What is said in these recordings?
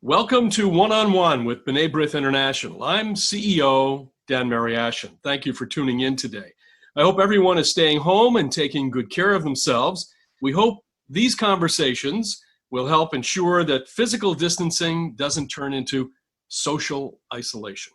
Welcome to One-on-One with B'nai B'rith International. I'm CEO Dan Mariaschin. Thank you for tuning in today. I hope everyone is staying home and taking good care of themselves. We hope these conversations will help ensure that physical distancing doesn't turn into social isolation.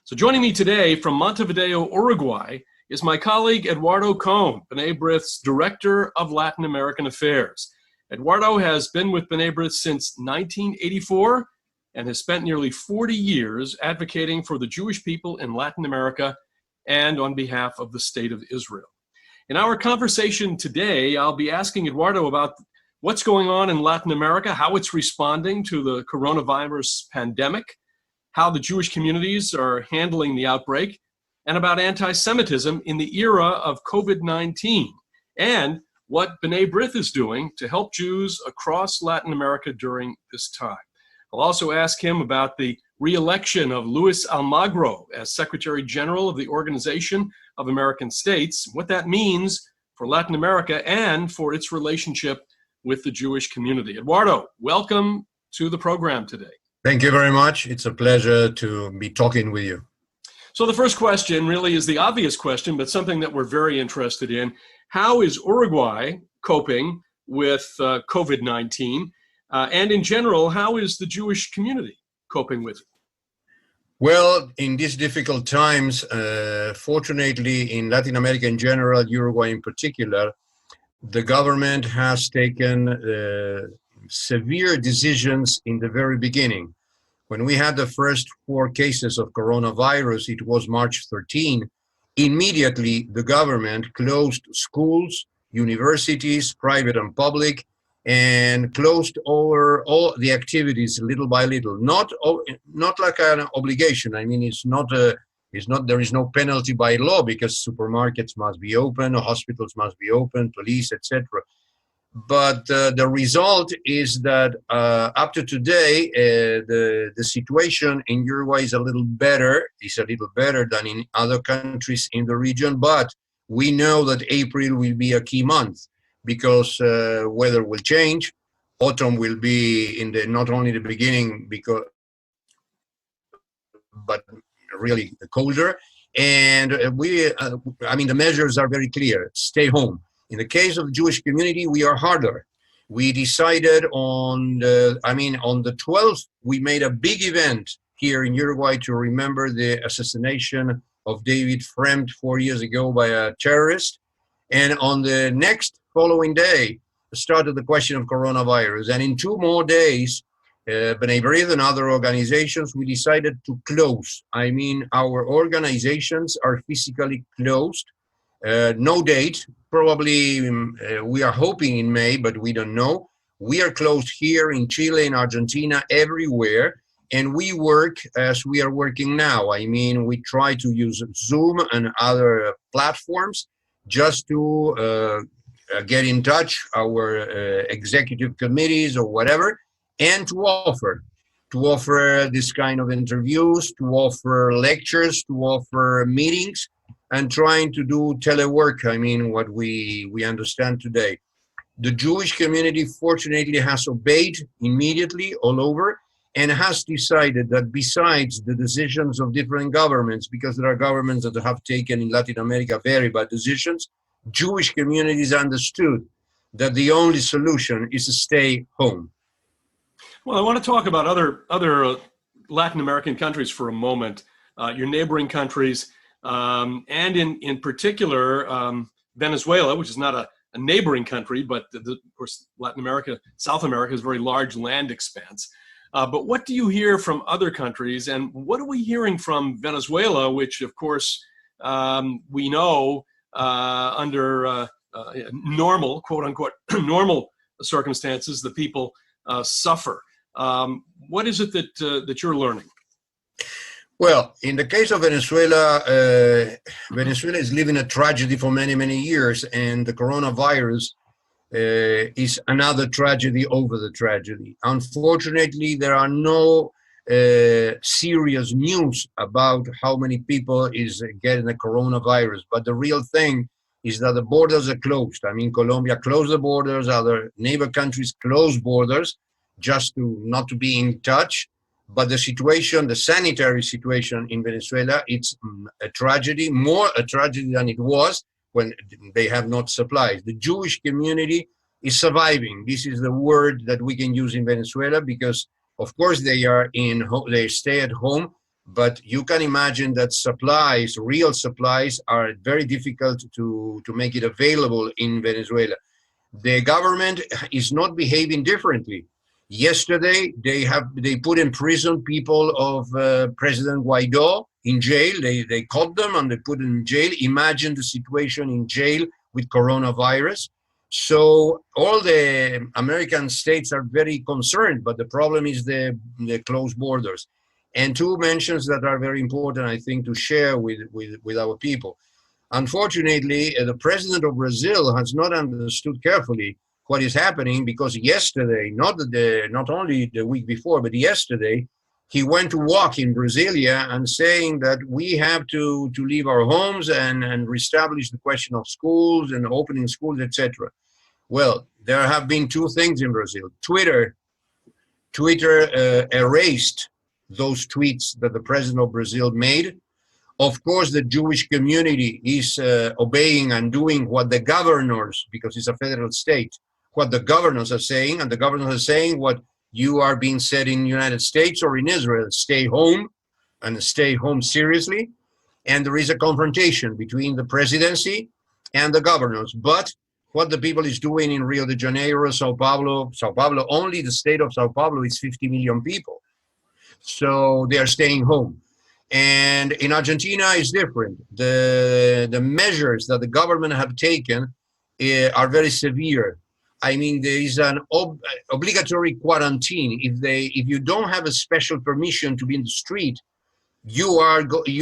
So joining me today from Montevideo, Uruguay, is my colleague Eduardo Cohn, B'nai B'rith's Director of Latin American Affairs. Eduardo has been with B'nai B'rith since 1984 and has spent nearly 40 years advocating for the Jewish people in Latin America and on behalf of the State of Israel. In our conversation today, I'll be asking Eduardo about what's going on in Latin America, how it's responding to the coronavirus pandemic, how the Jewish communities are handling the outbreak, and about anti-Semitism in the era of COVID-19, and what B'nai B'rith is doing to help Jews across Latin America during this time. I'll also ask him about the re-election of Luis Almagro as Secretary General of the Organization of American States, what that means for Latin America and for its relationship with the Jewish community. Eduardo, welcome to the program today. Thank you very much. It's a pleasure to be talking with you. So the first question really is the obvious question, but something that we're very interested in. How is Uruguay coping with COVID-19? And in general, how is the Jewish community coping with it? Well, in these difficult times, fortunately, in Latin America in general, Uruguay in particular, the government has taken severe decisions in the very beginning. When we had the first 4 cases of coronavirus, it was March 13. Immediately, the government closed schools, universities, private and public, and closed over all the activities little by little. Not like an obligation. I mean, there is no penalty by law because supermarkets must be open, hospitals must be open, police, etc. But the result is that up to today, the situation in Uruguay is a little better than in other countries in the region. But we know that April will be a key month because weather will change. Autumn will be not only the beginning, but really colder. And the measures are very clear. Stay home. In the case of the Jewish community, we are harder. We decided on the 12th, we made a big event here in Uruguay to remember the assassination of David Fremd 4 years ago by a terrorist. And on the next following day, started the question of coronavirus. And in 2 more days, B'nai B'rith and other organizations, we decided to close. Our organizations are physically closed. No date, probably we are hoping in May, but we don't know. We are closed here in Chile, in Argentina, everywhere, and we work as we are working now. We try to use Zoom and other platforms just to get in touch, our executive committees or whatever, and to offer this kind of interviews, to offer lectures, to offer meetings, and trying to do telework, what we understand today. The Jewish community, fortunately, has obeyed immediately all over and has decided that besides the decisions of different governments, because there are governments that have taken in Latin America very bad decisions, Jewish communities understood that the only solution is to stay home. Well, I want to talk about other Latin American countries for a moment, your neighboring countries. And in particular, Venezuela, which is not a neighboring country, but of course, Latin America, South America is a very large land expanse. But what do you hear from other countries, and what are we hearing from Venezuela, which of course we know under normal, quote unquote, normal circumstances, the people suffer. What is it that you're learning? Well, in the case of Venezuela, Venezuela is living a tragedy for many, many years, and the coronavirus is another tragedy over the tragedy. Unfortunately, there are no serious news about how many people is getting the coronavirus, but the real thing is that the borders are closed. Colombia closed the borders, other neighbor countries closed borders, just to not to be in touch. But the situation, the sanitary situation in Venezuela, it's a tragedy, more a tragedy than it was when they have not supplies. The Jewish community is surviving. This is the word that we can use in Venezuela because, of course, they stay at home, but you can imagine that supplies, real supplies, are very difficult to make it available in Venezuela. The government is not behaving differently. Yesterday, they put in prison people of President Guaido in jail. They caught them and they put them in jail. Imagine the situation in jail with coronavirus. So all the American states are very concerned, but the problem is the closed borders. And two mentions that are very important, I think, to share with our people. Unfortunately, the president of Brazil has not understood carefully what is happening because yesterday, not only the week before, but yesterday, he went to walk in Brasilia and saying that we have to leave our homes and reestablish the question of schools and opening schools, etc. Well, there have been two things in Brazil. Twitter erased those tweets that the president of Brazil made. Of course, the Jewish community is obeying and doing what the governors, because it's a federal state, what the governors are saying, and the governors are saying what you are being said in the United States or in Israel, stay home, and stay home seriously. And there is a confrontation between the presidency and the governors. But what the people is doing in Rio de Janeiro, Sao Paulo, only the state of Sao Paulo is 50 million people. So they are staying home. And in Argentina, it's different. The measures that the government have taken are very severe. I mean, there is an obligatory quarantine. If you don't have a special permission to be in the street, you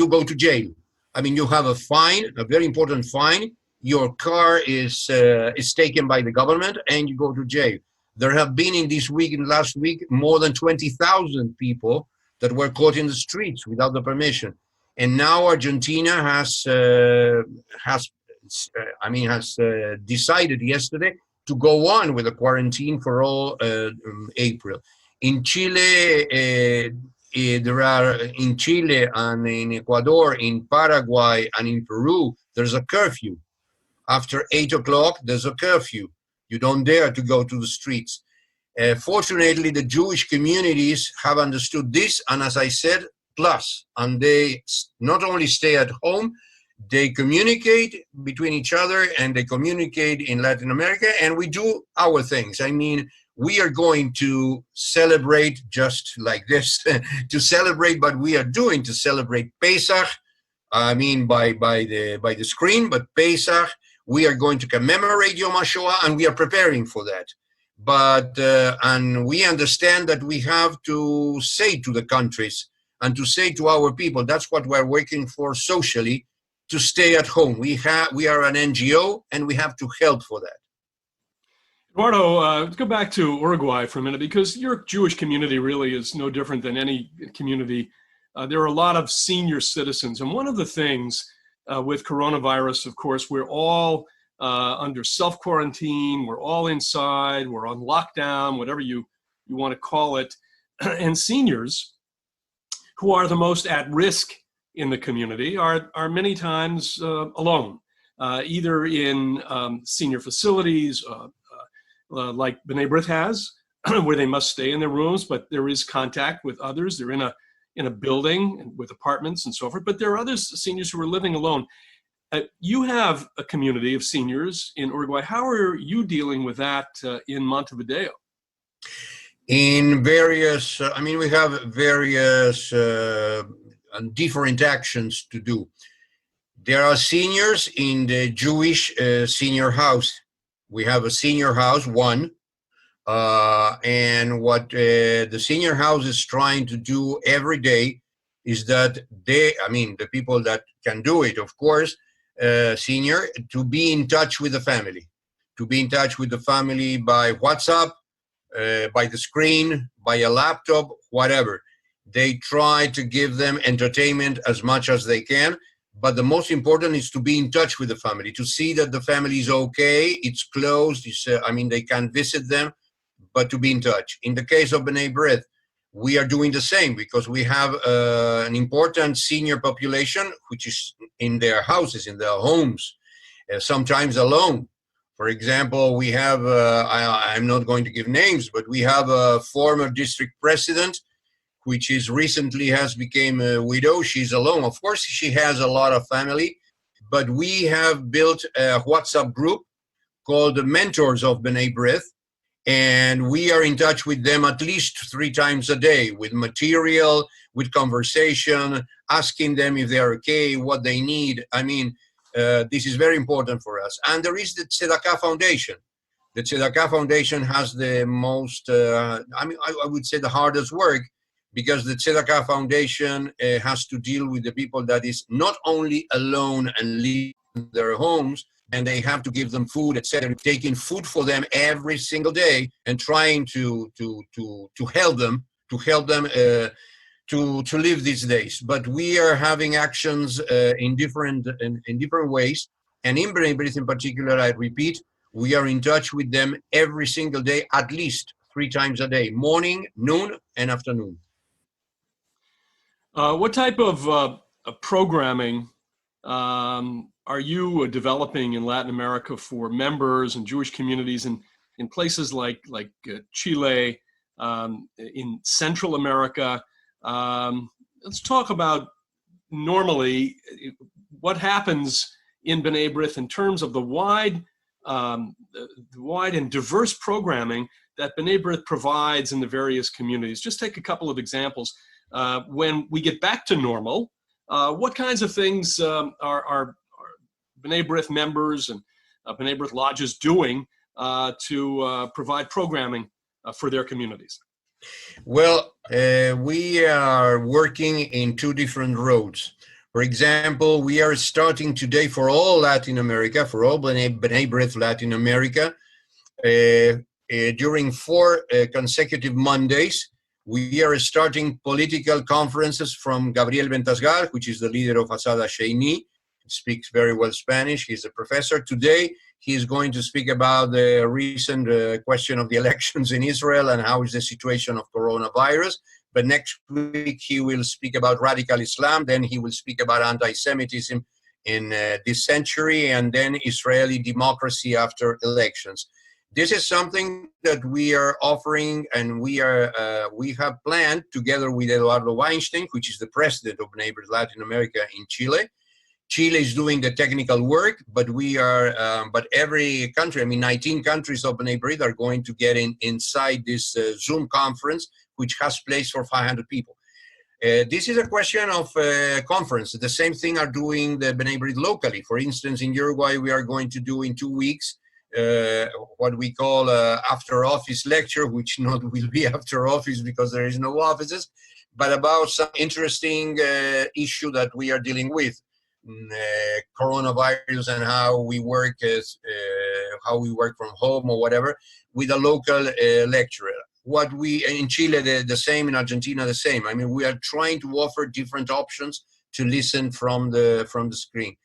go to jail. I mean, you have a fine, a very important fine. Your car is taken by the government, and you go to jail. There have been in last week, more than 20,000 people that were caught in the streets without the permission. And now Argentina has decided yesterday to go on with a quarantine for all April. In Chile, in Chile and in Ecuador, in Paraguay and in Peru, there's a curfew. After 8 o'clock, there's a curfew. You don't dare to go to the streets. Fortunately, the Jewish communities have understood this, and as I said, plus, and they not only stay at home, they communicate between each other, and they communicate in Latin America, and we do our things. I mean, we are going to celebrate just like this, to celebrate, but we are doing to celebrate Pesach. I mean, by the screen, but Pesach, we are going to commemorate Yom HaShoah, and we are preparing for that. But and we understand that we have to say to the countries and to say to our people, that's what we're working for socially, to stay at home. We are an NGO, and we have to help for that. Eduardo, let's go back to Uruguay for a minute, because your Jewish community really is no different than any community. There are a lot of senior citizens, and one of the things with coronavirus, of course, we're all under self-quarantine, we're all inside, we're on lockdown, whatever you want to call it. And seniors, who are the most at risk in the community, are many times alone, either in senior facilities like B'nai B'rith has, where they must stay in their rooms, but there is contact with others. They're in a building with apartments and so forth, but there are other seniors who are living alone. You have a community of seniors in Uruguay. How are you dealing with that in Montevideo? In various, we have various different actions to do. There are seniors in the Jewish senior house. We have a senior house, one, and what the senior house is trying to do every day is that the people that can do it, of course, senior, to be in touch with the family, by WhatsApp, by the screen, by a laptop, whatever. They try to give them entertainment as much as they can, but the most important is to be in touch with the family, to see that the family is okay, it's closed, they can visit them. but to be in touch. In the case of B'nai B'rith, we are doing the same because we have an important senior population which is in their houses, in their homes, sometimes alone. For example, we have, I'm not going to give names, but we have a former district president which is recently has become a widow. She's alone. Of course, she has a lot of family, but we have built a WhatsApp group called the Mentors of B'nai B'rith, and we are in touch with them at least 3 times a day with material, with conversation, asking them if they're okay, what they need. I mean, this is very important for us. And there is the Tzedakah Foundation. The Tzedakah Foundation has the most, I would say the hardest work, because the Tzedakah Foundation has to deal with the people that is not only alone and live in their homes, and they have to give them food, etc., taking food for them every single day and trying to help them to live these days. But we are having actions in different ways, and in B'nai B'rith in particular, I repeat, we are in touch with them every single day, at least 3 times a day, morning, noon, and afternoon. What type of programming are you developing in Latin America for members and Jewish communities in places like Chile, in Central America? Let's talk about normally what happens in B'nai B'rith in terms of the wide and diverse programming that B'nai B'rith provides in the various communities. Just take a couple of examples. When we get back to normal, what kinds of things are B'nai B'rith members and B'nai B'rith lodges doing to provide programming for their communities? Well, we are working in 2 different roads. For example, we are starting today for all Latin America, for all B'nai B'rith Latin America, during 4 consecutive Mondays. We are starting political conferences from Gabriel Ventasgal, which is the leader of Asada Sheini. He speaks very well Spanish. He's a professor. Today, he is going to speak about the recent question of the elections in Israel and how is the situation of coronavirus. But next week, he will speak about radical Islam. Then he will speak about anti-Semitism in this century, and then Israeli democracy after elections. This is something that we are offering, and we have planned together with Eduardo Weinstein, which is the president of B'nai B'rith Latin America in Chile. Chile is doing the technical work, but but every country, 19 countries of B'nai B'rith are going to get inside this Zoom conference, which has place for 500 people. This is a question of conference. The same thing are doing the B'nai B'rith locally. For instance, in Uruguay, we are going to do in 2 weeks what we call after office lecture, which not will be after office because there is no offices, but about some interesting issue that we are dealing with, coronavirus and how we work from home or whatever, with a local lecturer. What we in Chile the same, in Argentina the same. We are trying to offer different options to listen from the screen.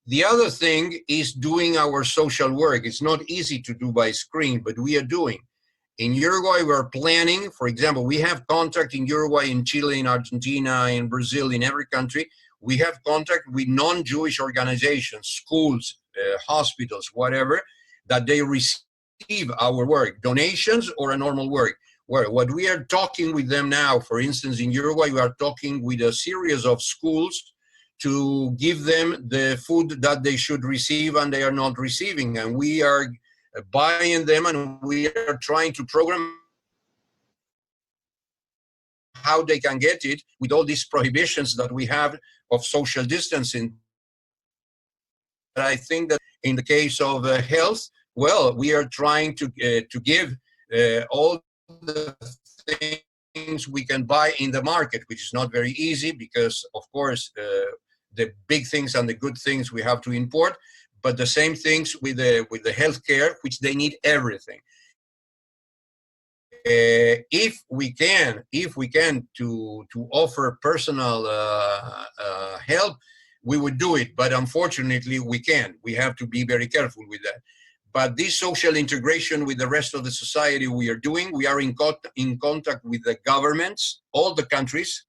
The other thing is doing our social work. It's not easy to do by screen, but we are doing. In Uruguay, we're planning, for example, we have contact in Uruguay, in Chile, in Argentina, in Brazil, in every country. We have contact with non-Jewish organizations, schools, hospitals, whatever, that they receive our work, donations or a normal work. What we are talking with them now, for instance, in Uruguay, we are talking with a series of schools to give them the food that they should receive and they are not receiving. And we are buying them, and we are trying to program how they can get it with all these prohibitions that we have of social distancing. But I think that in the case of health, well, we are trying to give all the things we can buy in the market, which is not very easy because, of course, the big things and the good things we have to import, but the same things with the healthcare, which they need everything. If we can to offer personal help, we would do it, but unfortunately we can't. We have to be very careful with that. But this social integration with the rest of the society we are doing, we are in contact with the governments, all the countries.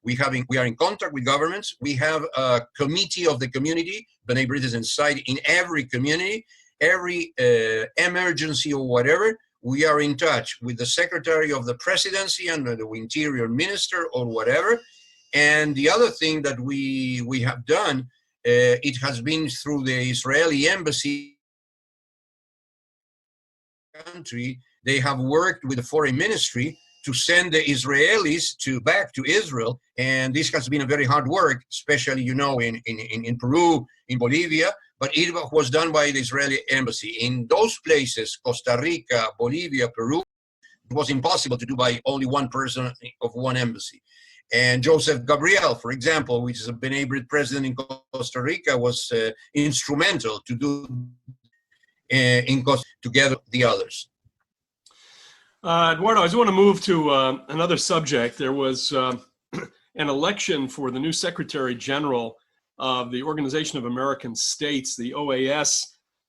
We are in contact with governments. We have a committee of the community. B'nai B'rith is inside in every community, every emergency or whatever. We are in touch with the secretary of the presidency and the interior minister or whatever. And the other thing that we have done, it has been through the Israeli embassy country. They have worked with the foreign ministry to send the Israelis back to Israel, and this has been a very hard work, especially in Peru, in Bolivia, but it was done by the Israeli embassy. In those places, Costa Rica, Bolivia, Peru, it was impossible to do by only one person of one embassy. And Joseph Gabriel, for example, which is a B'nai B'rith president in Costa Rica, was instrumental to do together the others. Eduardo, I just want to move to another subject. There was an election for the new Secretary General of the Organization of American States. The OAS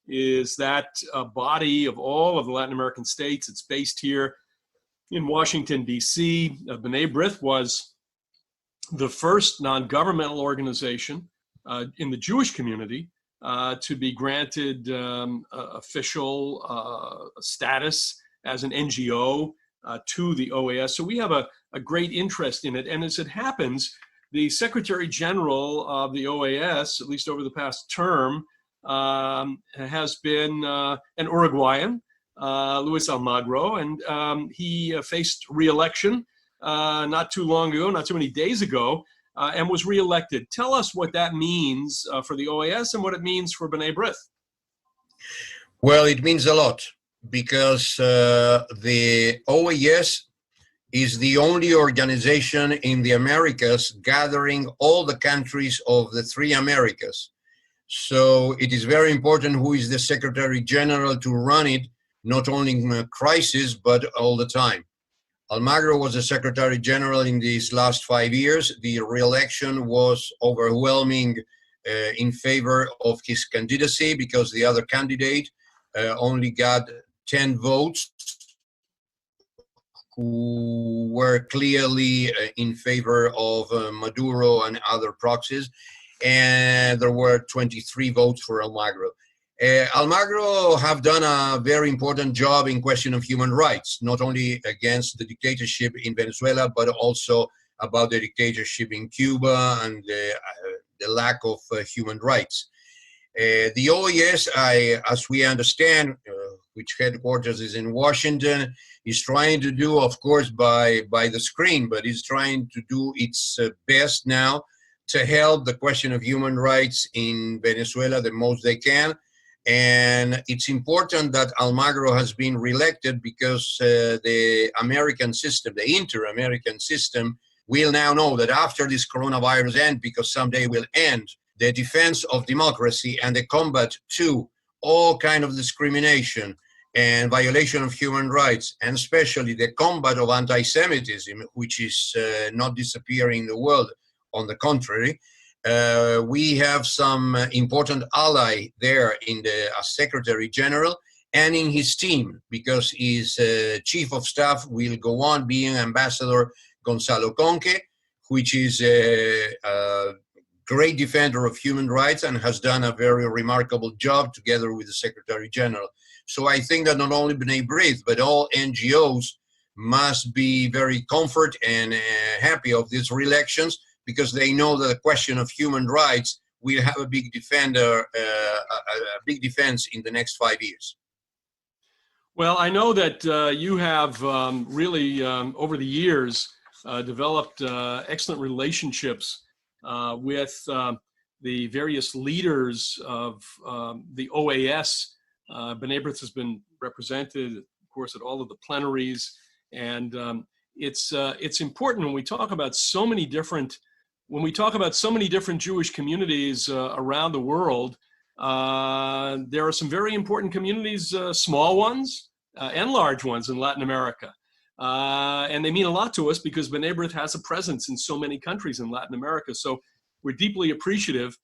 is that body of all of the Latin American states. It's based here in Washington, D.C. B'nai B'rith was the first non-governmental organization in the Jewish community to be granted official status as an NGO to the OAS. So we have a great interest in it. And as it happens, the Secretary General of the OAS, at least over the past term, has been an Uruguayan, Luis Almagro, and he faced re-election not too long ago, not too many days ago, and was re-elected. Tell us what that means for the OAS and what it means for B'nai B'rith. Well, it means a lot, because the OAS is the only organization in the Americas gathering all the countries of the three Americas. So it is very important who is the Secretary General to run it, not only in a crisis, but all the time. Almagro was the Secretary General in these last 5 years. The re-election was overwhelming in favor of his candidacy, because the other candidate only got 10 votes, who were clearly in favor of Maduro and other proxies, and there were 23 votes for Almagro. Almagro have done a very important job in question of human rights, not only against the dictatorship in Venezuela, but also about the dictatorship in Cuba and the lack of human rights. The OAS, as we understand, which headquarters is in Washington, is trying to do, of course, by the screen, but is trying to do its best now to help the question of human rights in Venezuela the most they can. And it's important that Almagro has been reelected, because the American system, the inter-American system, will now know that after this coronavirus ends, because someday will end, the defense of democracy and the combat to all kind of discrimination and violation of human rights, and especially the combat of anti-Semitism, which is not disappearing in the world, on the contrary. We have some important ally there in the Secretary General and in his team, because his chief of staff will go on being Ambassador Gonzalo Conque, which is a great defender of human rights and has done a very remarkable job together with the Secretary General. So I think that not only B'nai B'rith, but all NGOs must be very comfort and happy of these re-elections, because they know that the question of human rights will have a big a big defense in the next 5 years. Well, I know that you have really, over the years, developed excellent relationships with the various leaders of the OAS. B'nai B'rith has been represented, of course, at all of the plenaries, and it's important when we talk about so many different Jewish communities around the world. There are some very important communities, small ones and large ones in Latin America. And they mean a lot to us, because B'nai B'rith has a presence in so many countries in Latin America. So we're deeply appreciative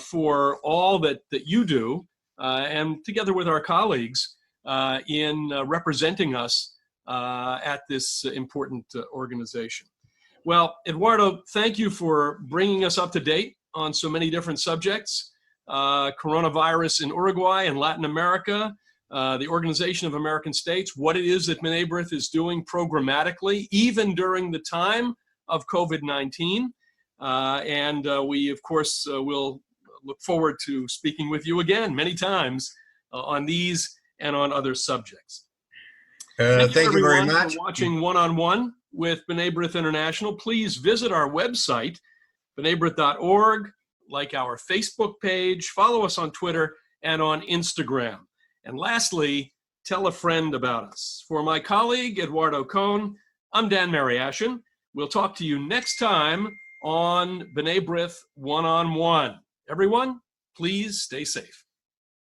for all that you do and together with our colleagues in representing us at this important organization. Well, Eduardo, thank you for bringing us up to date on so many different subjects. Coronavirus in Uruguay and Latin America, the Organization of American States, what it is that B'nai B'rith is doing programmatically, even during the time of COVID-19. And we, of course, will look forward to speaking with you again many times on these and on other subjects. Thank you very much much for watching One-on-One with B'nai B'rith International. Please visit our website, bnaibrith.org, like our Facebook page, follow us on Twitter and on Instagram. And lastly, tell a friend about us. For my colleague, Eduardo Cohn, I'm Dan Mariaschin. We'll talk to you next time on B'nai B'rith One-on-One. Everyone, please stay safe.